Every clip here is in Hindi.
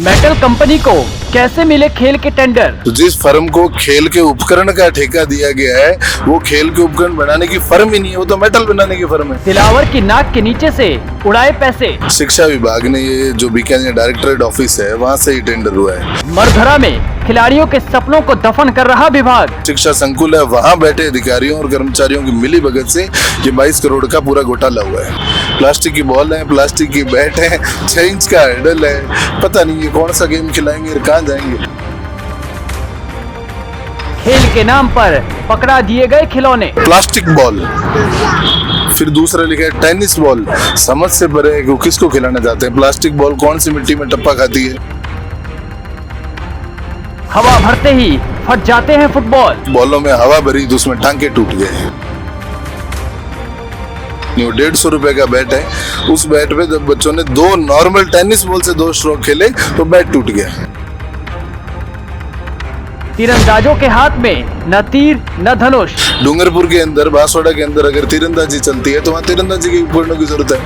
मेटल कंपनी को कैसे मिले खेल के टेंडर? तो जिस फर्म को खेल के उपकरण का ठेका दिया गया है वो खेल के उपकरण बनाने की फर्म ही नहीं है, वो तो मेटल बनाने की फर्म है। दिलावर की नाक के नीचे से उड़ाए पैसे। शिक्षा विभाग ने ये जो बीकानेर डायरेक्टरेट ऑफिस है वहाँ से ही टेंडर हुआ है। मरधरा में खिलाड़ियों के सपनों को दफन कर रहा विभाग। शिक्षा संकुल है, वहाँ बैठे अधिकारियों और कर्मचारियों की मिली भगत से ये 22 करोड़ का पूरा घोटाला हुआ है। प्लास्टिक की बॉल है, प्लास्टिक की बैट है, 6 इंच का हैंडल है, पता नहीं ये कौन सा गेम खिलाएंगे और कहाँ जाएंगे। खेल के नाम पर पकड़ा दिए गए खिलौने। प्लास्टिक बॉल, फिर दूसरा लिखा है टेनिस बॉल। समझ से परे है कि वो किसको खिलाना चाहते हैं। प्लास्टिक बॉल कौन सी मिट्टी में टप्पा खाती है। हवा भरते ही फट जाते हैं फुटबॉल। बॉलों में हवा भरी तो उसमें टांके टूट गए। 150 रुपए का बैट है, उस बैट पे जब बच्चों ने 2 नॉर्मल टेनिस बॉल से 2 स्ट्रोक खेले तो बैट टूट गया। तीरंदाजों के हाथ में न तीर न धनुष। डूंगरपुर के अंदर, बांसवाड़ा के अंदर अगर तीरंदाजी चलती है तो वहाँ तीरंदाजी के उपकरणों की जरूरत है।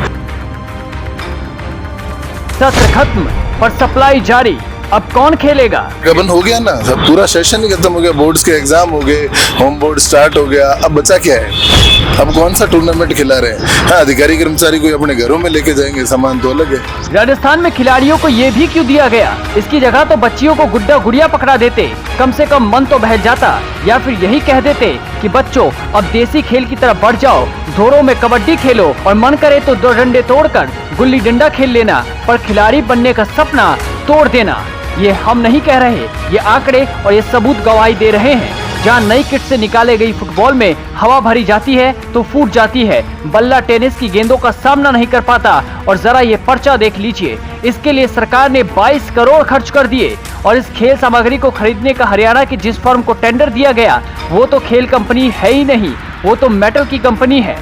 सत्र खत्म पर सप्लाई जारी, अब कौन खेलेगा? गबन हो गया ना, सब पूरा सेशन ही खत्म हो गया, बोर्ड्स के एग्जाम हो गए, होम बोर्ड स्टार्ट हो गया, अब बचा क्या है? अब कौन सा टूर्नामेंट खिला रहे हैं? हाँ, अधिकारी कर्मचारी को अपने घरों में लेके जाएंगे, सामान तो अलग है। राजस्थान में खिलाड़ियों को ये भी क्यों दिया गया? इसकी जगह तो बच्चियों को गुड्डा गुड़िया पकड़ा देते, कम से कम मन तो बहल जाता। या फिर यही कह देते कि बच्चों अब देसी खेल की तरफ बढ़ जाओ, धोरों में कबड्डी खेलो और मन करे तो 2 डंडे तोड़कर गुल्ली डंडा खेल लेना, पर खिलाड़ी बनने का सपना तोड़ देना। ये हम नहीं कह रहे, ये आंकड़े और ये सबूत गवाही दे रहे हैं। जहाँ नई किट से निकाले गई फुटबॉल में हवा भरी जाती है तो फूट जाती है, बल्ला टेनिस की गेंदों का सामना नहीं कर पाता। और जरा ये पर्चा देख लीजिए, इसके लिए सरकार ने 22 करोड़ खर्च कर दिए। और इस खेल सामग्री को खरीदने का हरियाणा की जिस फर्म को टेंडर दिया गया वो तो खेल कंपनी है ही नहीं, वो तो मेटल की कंपनी है।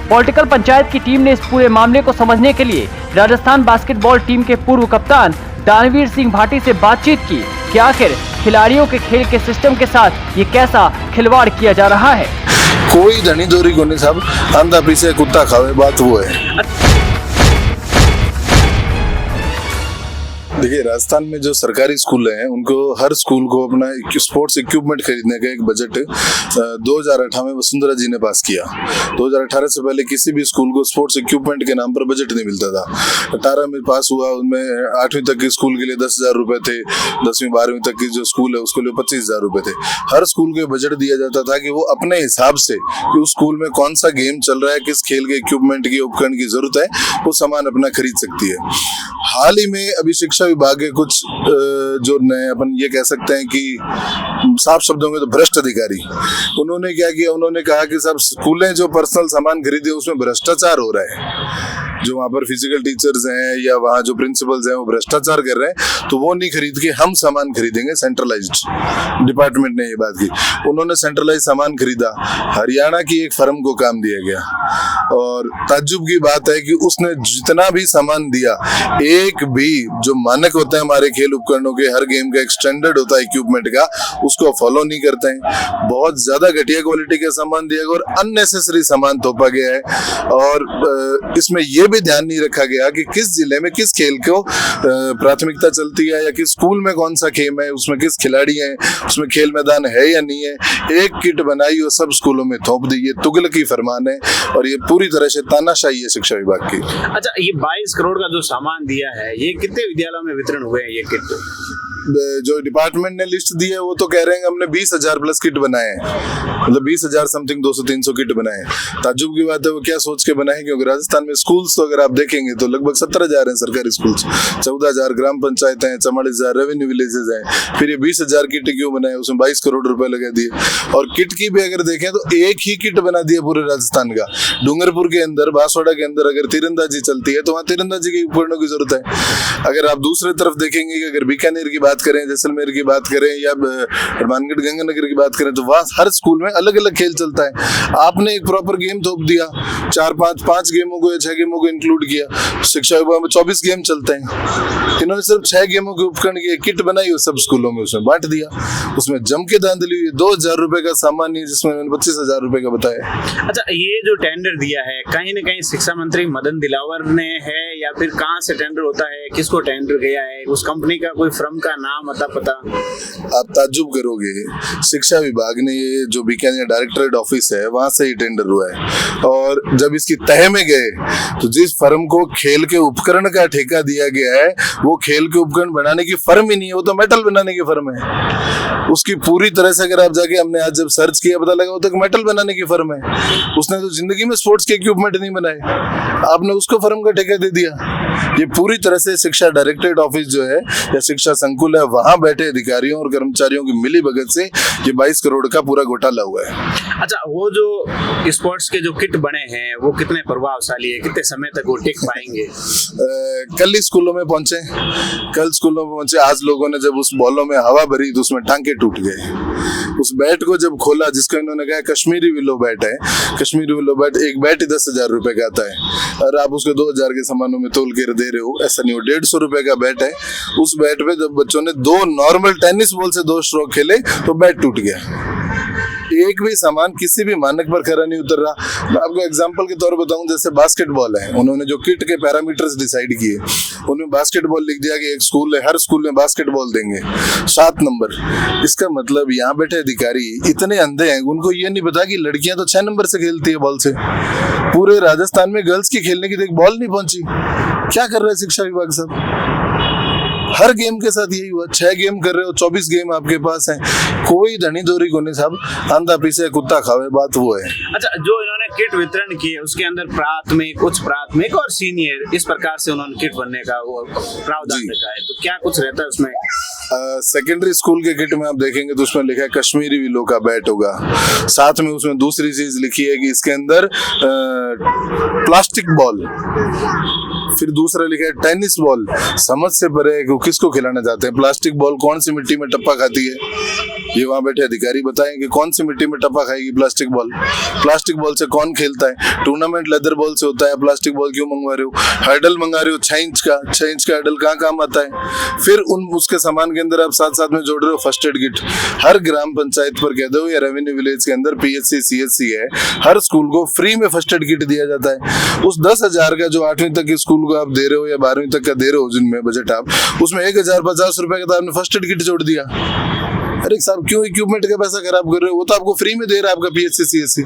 पॉलिटिकल पंचायत की टीम ने इस पूरे मामले को समझने के लिए राजस्थान बास्केटबॉल टीम के पूर्व कप्तान दानवीर सिंह भाटी से बातचीत की कि आखिर खिलाड़ियों के खेल के सिस्टम के साथ ये कैसा खिलवाड़ किया जा रहा है। कोई धनी दोरी को नहीं साहब, अंधा पीछे कुत्ता खावे, बात वो है। देखिए, राजस्थान में जो सरकारी स्कूल हैं उनको हर स्कूल को अपना स्पोर्ट्स इक्विपमेंट खरीदने का एक बजट 2018 में वसुंधरा जी ने पास किया। 2018 से पहले किसी भी स्कूल को स्पोर्ट्स इक्विपमेंट के नाम पर बजट नहीं मिलता था। 18 में पास हुआ, उनमें 8वीं तक के स्कूल के लिए 10,000 रुपए थे, 10वीं 12वीं तक की जो स्कूल है उसके लिए 25,000 रुपए थे। हर स्कूल को बजट दिया जाता था कि वो अपने हिसाब से कि उस स्कूल में कौन सा गेम चल रहा है, किस खेल के इक्विपमेंट की उपकरण की जरूरत है, वो सामान अपना खरीद सकती है। हाल ही में अभी शिक्षा विभाग के कुछ जो नए अपन ये कह सकते हैं कि साफ शब्दों में तो भ्रष्ट अधिकारी, उन्होंने क्या किया, उन्होंने कहा कि सब स्कूलें जो पर्सनल सामान खरीदे उसमें भ्रष्टाचार हो रहा है। जो वहाँ पर फिजिकल टीचर्स हैं या वहाँ जो प्रिंसिपल्स हैं वो भ्रष्टाचार कर रहे हैं, तो वो नहीं खरीद के हम सामान खरीदेंगे सेंट्रलाइज्ड। डिपार्टमेंट ने ये बात की, उन्होंने सेंट्रलाइज सामान खरीदा। हरियाणा की एक फर्म को काम दिया गया और ताज्जुब की बात है कि उसने जितना भी सामान दिया, एक भी जो मानक होता है हमारे खेल उपकरणों के, हर गेम का एक स्टैंडर्ड होता है इक्विपमेंट का, उसको फॉलो नहीं करते हैं। बहुत ज्यादा घटिया क्वालिटी का सामान दिया गया और अननेसेसरी सामान थोपा गया है। और इसमें यह भी ध्यान नहीं रखा गया कि किस जिले में किस खेल को प्राथमिकता चलती है या किस स्कूल में कौन सा गेम है, उसमें किस खिलाड़ी हैं, उसमें खेल मैदान है या नहीं है। एक किट बनाई और सब स्कूलों में थोप दी, ये तुगलकी फरमान है और ये पूरी तरह से तानाशाही है शिक्षा विभाग की। अच्छा, ये 22 करोड़ का जो सामान दिया है, ये कितने विद्यालयों में वितरण हुए हैं ये किट? जो डिपार्टमेंट ने लिस्ट दी है वो तो कह रहे हैं कि हमने 20,000 प्लस किट बनाए हैं, मतलब 20,000 समथिंग 200-300 किट बनाए हैं। ताज्जुब की बात है वो क्या सोच के बनाए, क्योंकि राजस्थान में स्कूल्स तो अगर आप देखेंगे तो लगभग 17,000 हैं सरकारी स्कूल्स, 14,000 ग्राम पंचायतें हैं, 44,000 रेवेन्यू विलेजेस हैं। फिर ये 20,000 किट क्यों बनाए, उसमें 22 करोड़ रुपए लगा दिए। और किट की भी अगर देखें तो एक ही किट बना दिया पूरे राजस्थान का। डूंगरपुर के अंदर, बांसवाड़ा के अंदर अगर तीरंदाजी चलती है तो वहाँ तीरंदाजी के उपकरणों की जरूरत है। अगर आप दूसरे तरफ देखेंगे कि अगर बीकानेर की बात बात करें, जैसलमेर की बात करें या हनुमानगढ़ गंगानगर की बात करें, तो वहाँ हर स्कूल में अलग अलग खेल चलता है। आपने एक प्रॉपर गेम थोप दिया, 4-5 गेमों को या 6 गेमों को इंक्लूड किया। शिक्षा विभाग में 24 गेम चलते हैं, इन्होंने सिर्फ 6 गेमों के उपकरण की किट बनाई और सब स्कूलों में उसमें बांट दिया। उसमें जम के धांधली हुई। 2000 रुपए का सामान नहीं, जिसमें मैंने 25,000 रुपए का बताया। अच्छा, ये जो टेंडर दिया है कहीं न कहीं शिक्षा मंत्री मदन दिलावर ने है या फिर कहाँ से टेंडर होता है, किसको टेंडर गया है, उस कंपनी का कोई फर्म का नाम अता पता? आप ताज्जुब करोगे, शिक्षा विभाग ने ये जो बीकानेर डायरेक्टरेट ऑफिस है वहां से ही टेंडर हुआ है। और जब इसकी तह में गए तो जिस फर्म को खेल के उपकरण का ठेका दिया गया है वो खेल के उपकरण बनाने की फर्म ही नहीं है, वो तो मेटल बनाने की फर्म है। उसकी पूरी तरह से अगर आप जाके, हमने आज जब सर्च किया पता लगा वो तो मेटल बनाने की फर्म है। उसने तो जिंदगी में स्पोर्ट्स के इक्विपमेंट नहीं बनाए, आपने उसको फर्म का ठेका दे दिया। ये पूरी तरह से शिक्षा डायरेक्टरेट ऑफिस जो है या शिक्षा संकुल है, वहां बैठे अधिकारियों और कर्मचारियों की मिली भगत से ये 22 करोड़ का पूरा घोटाला हुआ है। अच्छा, वो जो स्पोर्ट्स के जो किट बने हैं वो कितने प्रभावशाली है, कितने समय तक वो टिक पाएंगे? कल ही स्कूलों में पहुंचे, आज लोगों ने जब उस बॉलों में हवा भरी तो उसमें टांके टूट गए। उस बैट को जब खोला, जिसका इन्होंने कहा कश्मीरी विलो बैट है, कश्मीरी विलो बैट, एक बैट ही 10,000 रुपए का आता है और आप उसको 2,000 के सामानों में तोल के दे रहे हो, ऐसा नहीं हो। 150 रुपए का बैट है। उस बैट पे जब बच्चों ने 2 नॉर्मल टेनिस बॉल से 2 स्ट्रोक खेले तो बैट टूट गया। एक भी सामान किसी भी मानक पर खरा नहीं उतर रहा। मैं आपको एग्जांपल के तौर पर बताऊं, जैसे बास्केटबॉल है, उन्होंने जो किट के पैरामीटर्स डिसाइड किए उनमें बास्केटबॉल लिख दिया कि एक स्कूल है, हर स्कूल में बास्केटबॉल देंगे 7 नंबर। इसका मतलब यहाँ बैठे अधिकारी इतने अंधे हैं, उनको ये नहीं पता कि लड़कियां तो 6 नंबर से खेलती है बॉल से। पूरे राजस्थान में गर्ल्स की खेलने की तो एक बॉल नहीं पहुंची। क्या कर रहा है शिक्षा विभाग साहब? हर गेम के साथ यही हुआ। 6 गेम कर रहे हो, 24 गेम आपके पास है, कोई धनी दोरी को नहीं साहब, आंधा पीसे कुत्ता खावे, बात वो है। अच्छा, जो इन्होंने किट वितरण किए उसके अंदर प्राथमिक, उच्च प्राथमिक और सीनियर, इस प्रकार से उन्होंने किट बनने का वो प्रावधान रखा है, तो क्या कुछ रहता है उसमें? सेकेंडरी स्कूल के किट में आप देखेंगे तो उसमें लिखा है कश्मीरी विलो का बैट होगा। साथ में उसमें दूसरी चीज लिखी है कि इसके अंदर प्लास्टिक बॉल, फिर दूसरा लिखा है टेनिस बॉल। समझ से परे है कि किसको खिलाना चाहते हैं। प्लास्टिक बॉल कौन सी मिट्टी में टप्पा खाती है, ये वहां बैठे अधिकारी बताएंगे। कौन सी मिट्टी में टप्पा खाएगी प्लास्टिक बॉल? प्लास्टिक बॉल से कौन खेलता है? टूर्नामेंट लेदर बॉल से होता है, प्लास्टिक बॉल क्यों मंगवा रहे हो? हर्डल मंगा रहे हो 6 इंच का, 6 इंच का हर्डल कहाँ काम आता है? फिर उसके सामान के अंदर आप साथ साथ में जोड़ रहे हो फर्स्ट एड किट। हर ग्राम पंचायत पर कह दो या रेवेन्यू विलेज के अंदर PHC CHC है, हर स्कूल को फ्री में फर्स्ट एड किट दिया जाता है। उस 10,000 का जो 8वीं तक के स्कूल को आप दे रहे हो या 12वीं तक का दे रहे हो जिनमें बजट आप, उसमें 1,050 रुपए का तो आपने फर्स्ट एड किट जोड़ दिया। अरे साहब, क्यों इक्विपमेंट का पैसा खराब कर रहे हो? वो तो आपको फ्री में दे रहा है आपका PHC CHC।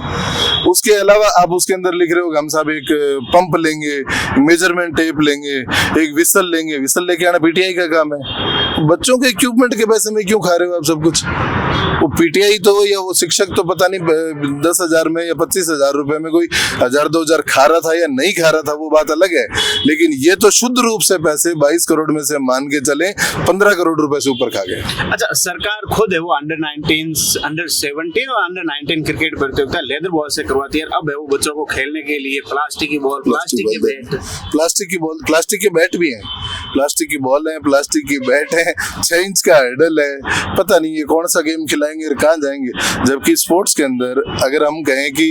उसके अलावा आप उसके अंदर लिख रहे हो हम साहब एक पंप लेंगे, मेजरमेंट टेप लेंगे, एक विसल लेंगे। विसल लेके आना PTI का काम है। बच्चों के इक्विपमेंट के पैसे में क्यों खा रहे हो आप सब कुछ? वो PTI तो या वो शिक्षक तो पता नहीं 10,000 में या 25,000 रुपए में कोई 1,000-2,000 खा रहा था या नहीं खा रहा था, वो बात अलग है। लेकिन ये तो शुद्ध रूप से पैसे 22 करोड़ में से मान के चले 15 करोड़ रुपए से ऊपर खा गए। अच्छा, सरकार खुद है वो अंडर 17 और अंडर 19 क्रिकेट प्रतियोगिता लेदर बॉल से करवाती है। अब है वो बच्चों को खेलने के लिए प्लास्टिक की बॉल, प्लास्टिक के बैट, प्लास्टिक की बॉल, प्लास्टिक के बैट भी हैं, प्लास्टिक की बॉल है, प्लास्टिक की बैट है, 6 इंच का हर्डल है। पता नहीं ये कौन सा गेम खिलाएंगे और कहाँ जाएंगे। जबकि स्पोर्ट्स के अंदर अगर हम कहें कि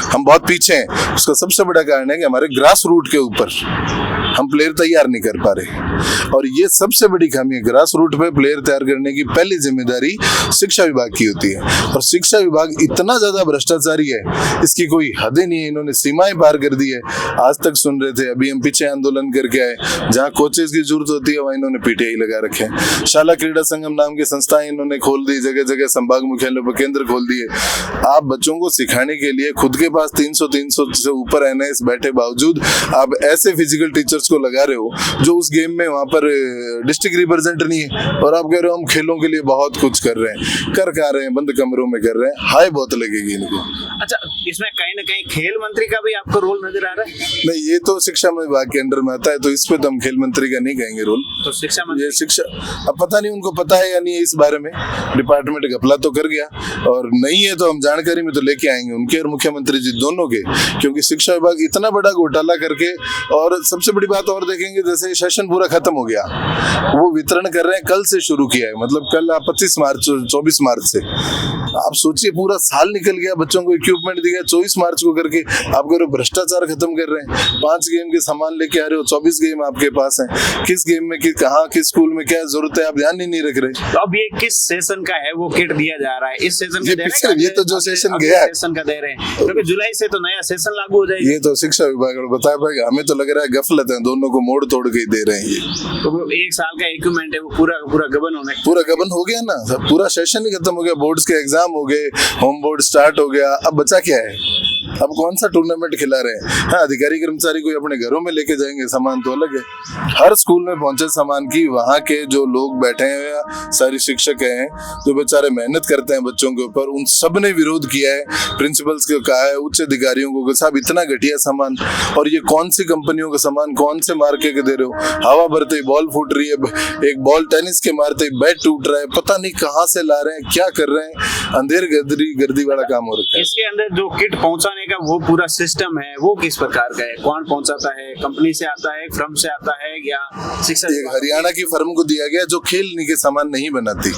हम बहुत पीछे हैं, उसका सबसे बड़ा कारण है कि हमारे ग्रास रूट के ऊपर हम प्लेयर तैयार नहीं कर पा रहे। और ये सबसे बड़ी खामी है। ग्रास रूट पे प्लेयर तैयार करने की पहली जिम्मेदारी शिक्षा विभाग की होती है। और शिक्षा विभाग इतना ज्यादा भ्रष्टाचारी है, इसकी कोई हद नहीं है। इन्होंने सीमाएं पार कर दी है। आज तक सुन रहे थे, अभी हम पीछे आंदोलन करके आए, जहाँ कोचेस की जरूरत होती है वहाँ इन्होंने PTI लगा रखे हैं। शाला क्रीड़ा संगम नाम की संस्थाएं इन्होंने खोल दी, जगह जगह संभाग मुख्यालयों पर केंद्र खोल दिए। आप बच्चों को सिखाने के लिए खुद के पास 300 से ऊपर NIS बैठे बावजूद आप ऐसे फिजिकल टीचर्स को लगा रहे हो जो उस गेम में वहां पर डिस्ट्रिक्ट रिप्रेजेंटेटिव नहीं है। और आप कह रहे हो हम खेलों के लिए बहुत कुछ कर रहे हैं। कर रहे हैं, बंद कमरों में कर रहे हैं। हाय बहुत लगेगी इनको। अच्छा, इसमें कहीं ना कहीं खेल मंत्री का भी आपको रोल नजर आ रहा है? नहीं, ये तो शिक्षा विभाग के अंडर में आता है, तो इस पे तो हम खेल मंत्री का नहीं कहेंगे रोल। तो शिक्षा ये मंत्री शिक्षा, अब पता नहीं उनको पता है या नहीं है इस बारे में, डिपार्टमेंट घपला तो कर गया, और नहीं है तो हम जानकारी में तो लेके आएंगे उनके और मुख्यमंत्री जी दोनों के, क्योंकि शिक्षा विभाग इतना बड़ा घोटाला करके, और सबसे बड़ी बात और देखेंगे, जैसे सेशन पूरा खत्म हो गया, वो वितरण कर रहे हैं, कल से शुरू किया है, मतलब कल 25 मार्च 24 मार्च से, आप सोचिए पूरा साल निकल गया, बच्चों को इक्विपमेंट दिया 24 मार्च को करके, आप कह रहे हो भ्रष्टाचार खत्म कर रहे हैं, 5 गेम के सामान लेके आ रहे हो, 24 गेम आपके पास हैं, किस गेम में कहाँ किस स्कूल में क्या जरूरत है आप ध्यान ही नहीं रख रहे। तो अब ये किस सेशन का है वो किट दिया जा रहा है? इस सेशन का ये दे रहे पिछले, हैं? ये तो जो सेशन गया है, सेशन का दे रहे हैं, क्योंकि जुलाई से तो नया सेशन लागू हो जाएगा। ये तो शिक्षा विभाग को बताया पाएगा, हमें तो लग रहा है गफलत है, दोनों को मोड़ तोड़ के ही दे रहे हैं ये। तो वो 1 साल का इक्विपमेंट है, वो पूरा गबन होने, पूरा गबन हो गया ना, सब पूरा सेशन ही खत्म हो गया, बोर्ड्स के एग्जाम हो गए, होम बोर्ड स्टार्ट हो गया, अब बचा क्या है? अब कौन सा टूर्नामेंट खिला रहे हैं? हाँ, अधिकारी कर्मचारी कोई अपने घरों में लेके जाएंगे, सामान तो अलग है। हर स्कूल में पहुंचे सामान की, वहाँ के जो लोग बैठे हैं, सारी शिक्षक हैं जो बेचारे मेहनत करते हैं बच्चों के ऊपर, उन सब ने विरोध किया है, प्रिंसिपल्स को कहा है, उच्च अधिकारियों को, साहब इतना घटिया सामान, और ये कौन सी कंपनियों का सामान, कौन से मार्के के दे रहे हो? हवा भरते ही बॉल फूट रही है, एक बॉल टेनिस के मारते ही बैट टूट रहा है, पता नहीं कहाँ से ला रहे हैं, क्या कर रहे हैं, अंधेर गर्दी वाला काम हो रखा है। इसके अंदर जो किट पहुंचाने का वो पूरा सिस्टम है, वो किस प्रकार का है? कौन पहुंचाता है? कंपनी से आता है, फर्म से आता है, या शिक्षा? एक हरियाणा की फर्म को दिया गया जो खेल के सामान नहीं बनाती,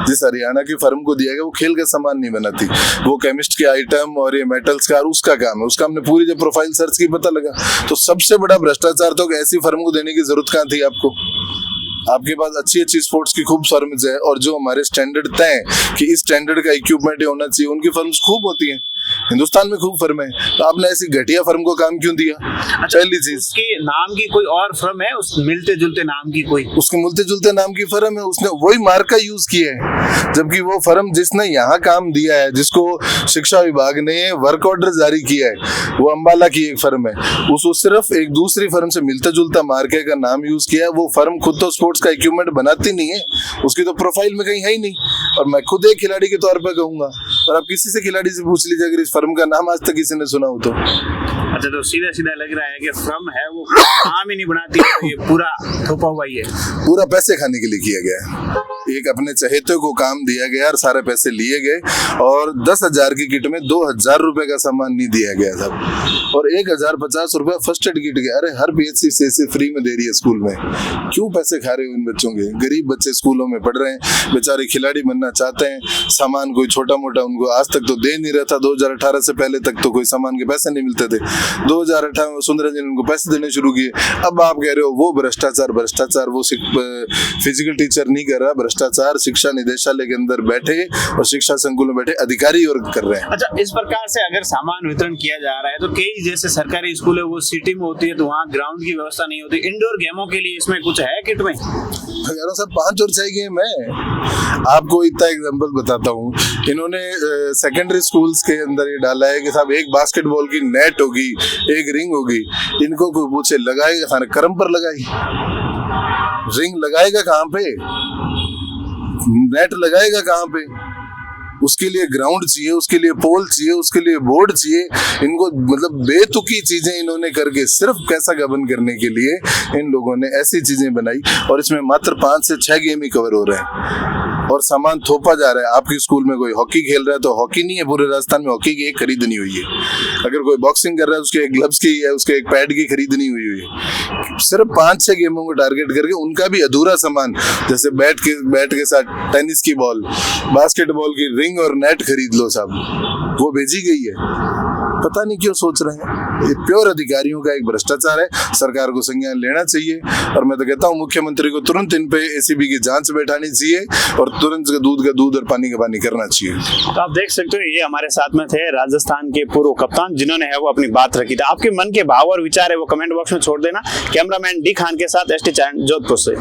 जिस हरियाणा की फर्म को दिया गया वो खेल का सामान नहीं बनाती, वो केमिस्ट के आइटम और ये मेटल्स का, उसका काम है, उसका हमने पूरी जब प्रोफाइल सर्च की पता लगा। तो सबसे बड़ा भ्रष्टाचार तो ऐसी फर्म को देने की जरूरत कहाँ थी आपको? आपके पास अच्छी स्पोर्ट्स की खूब फर्म्स है, और जो हमारे स्टैंडर्ड तय कि इस स्टैंडर्ड का इक्विपमेंट होना चाहिए, उनकी फर्म्स खूब होती हैं, हिंदुस्तान में खूब फर्म है, तो आपने ऐसी घटिया फर्म को काम क्यों दिया? पहली चीज, उसके नाम की कोई और फर्म है, उस मिलते जुलते नाम की कोई, उसके मिलते जुलते नाम की फर्म है, उसने वही मार्क का यूज किया है, जबकि वो फर्म जिसने यहाँ काम दिया है, जिसको शिक्षा विभाग ने वर्क ऑर्डर जारी किया है, वो अंबाला की एक फर्म है, उसको सिर्फ एक दूसरी फर्म से मिलता जुलता मार्के का नाम यूज किया है। वो फर्म खुद तो स्पोर्ट्स का इक्विपमेंट बनाती नहीं है, उसकी तो प्रोफाइल में कहीं है ही नहीं, और मैं खुद एक खिलाड़ी के तौर पर कहूंगा, और आप किसी से खिलाड़ी से पूछ लीजिए अगर इस फर्म का नाम आज तक किसी ने सुना हो तो। अच्छा, तो सीधा लग रहा है कि फर्म है वो काम ही नहीं बनाती, ये पूरा थोपा हुआ ही है, पूरा पैसे खाने के लिए किया गया है। एक अपने चहेते को काम दिया गया और सारे पैसे लिए गए, और 10,000 की किट में 2,000 रुपए का सामान नहीं दिया गया था, और 1,050 रुपए फर्स्ट एड किट के। अरे हर PHC से फ्री में दे रही है स्कूल में, क्यों पैसे खा रहे हो इन बच्चों के? गरीब बच्चे स्कूलों में पढ़ रहे हैं, बेचारे खिलाड़ी बनना चाहते हैं, सामान कोई छोटा मोटा उनको आज तक तो दे नहीं रहा था। 2018 से पहले तक तो कोई सामान के पैसे नहीं मिलते थे, 2018 में वसुंधरा जी ने उनको पैसे देने शुरू किए। अब आप कह रहे हो वो भ्रष्टाचार, वो फिजिकल टीचर नहीं कर रहा, भ्रष्टाचार शिक्षा निदेशालय के अंदर बैठे और शिक्षा संकुल में बैठे अधिकारी और कर रहे हैं। अच्छा, इस प्रकार से अगर सामान वितरण किया जा रहा है, तो कई जैसे सरकारी स्कूल है वो सिटी में होती है, तो वहाँ ग्राउंड की व्यवस्था नहीं होती, इंडोर गेमों के लिए इसमें कुछ है किट में? सर 5 और 6 गेम है। आपको इतना एग्जांपल बताता हूँ, इन्होंने सेकेंडरी स्कूल्स के अंदर ये डाला है कि साहब एक बास्केटबॉल की नेट होगी, एक रिंग होगी, इनको कोई पूछे लगाएगा खाना क्रम पर लगाई, रिंग लगाएगा कहाँ पे, नेट लगाएगा कहाँ पे? उसके लिए ग्राउंड चाहिए, उसके लिए पोल चाहिए, उसके लिए बोर्ड चाहिए। इनको मतलब बेतुकी चीजें इन्होंने करके सिर्फ पैसा गबन करने के लिए इन लोगों ने ऐसी चीजें बनाई, और इसमें मात्र 5 से 6 गेम ही कवर हो रहे हैं और सामान थोपा जा रहा है। आपके स्कूल में कोई हॉकी खेल रहा है तो हॉकी नहीं है, पूरे राजस्थान में हॉकी की एक खरीद नहीं हुई है। अगर कोई बॉक्सिंग कर रहा है उसके एक ग्लव्स की है, उसके एक पैड की खरीद नहीं हुई है। सिर्फ 5-6 गेमों को टारगेट करके उनका भी अधूरा सामान, जैसे बैट के साथ टेनिस की बॉल, बास्केटबॉल की रिंग और नेट खरीद लो साहब, वो भेजी गई है। पता नहीं क्यों सोच रहे हैं। ये प्योर अधिकारियों का एक भ्रष्टाचार है, सरकार को संज्ञान लेना चाहिए। और मैं तो कहता हूँ मुख्यमंत्री को तुरंत इन पे ACB की जांच बैठानी चाहिए और तुरंत दूध का दूध और पानी का पानी करना चाहिए। तो आप देख सकते हो, ये हमारे साथ में थे राजस्थान के पूर्व कप्तान, जिन्होंने है वो अपनी बात रखी थी। आपके मन के भाव और विचार है वो कमेंट बॉक्स में छोड़ देना। कैमरामैन D खान के साथ ST चैनल जोधपुर से।